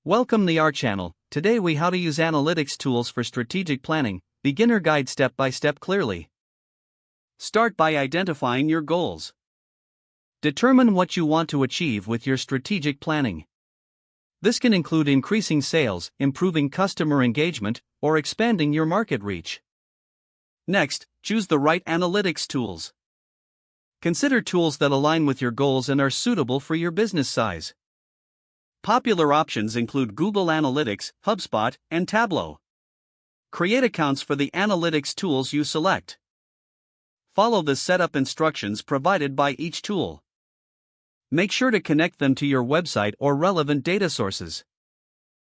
Welcome to our channel. Today we how to use analytics tools for strategic planning, beginner guide step by step clearly. Start by identifying your goals. Determine what you want to achieve with your strategic planning. This can include increasing sales, improving customer engagement, or expanding your market reach. Next, choose the right analytics tools. Consider tools that align with your goals and are suitable for your business size. Popular options include Google Analytics, HubSpot, and Tableau. Create accounts for the analytics tools you select. Follow the setup instructions provided by each tool. Make sure to connect them to your website or relevant data sources.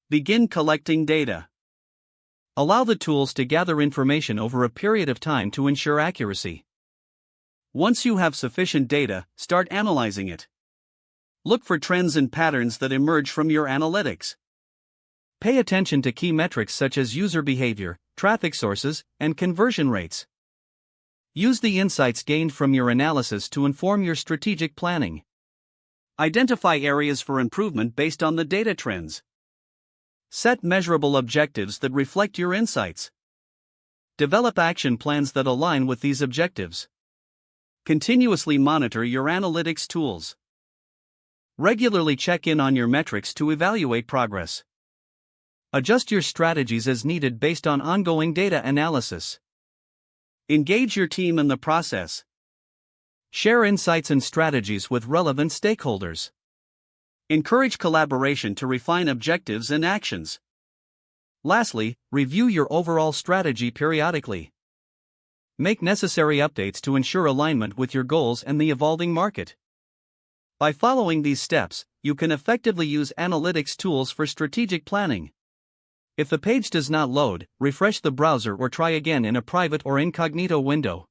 Begin collecting data. Allow the tools to gather information over a period of time to ensure accuracy. Once you have sufficient data, start analyzing it. Look for trends and patterns that emerge from your analytics. Pay attention to key metrics such as user behavior, traffic sources, and conversion rates. Use the insights gained from your analysis to inform your strategic planning. Identify areas for improvement based on the data trends. Set measurable objectives that reflect your insights. Develop action plans that align with these objectives. Continuously monitor your analytics tools. Regularly check in on your metrics to evaluate progress. Adjust your strategies as needed based on ongoing data analysis. Engage your team in the process. Share insights and strategies with relevant stakeholders. Encourage collaboration to refine objectives and actions. Lastly, review your overall strategy periodically. Make necessary updates to ensure alignment with your goals and the evolving market. By following these steps, you can effectively use analytics tools for strategic planning. If the page does not load, refresh the browser or try again in a private or incognito window.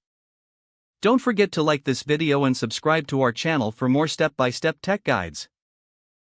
Don't forget to like this video and subscribe to our channel for more step-by-step tech guides.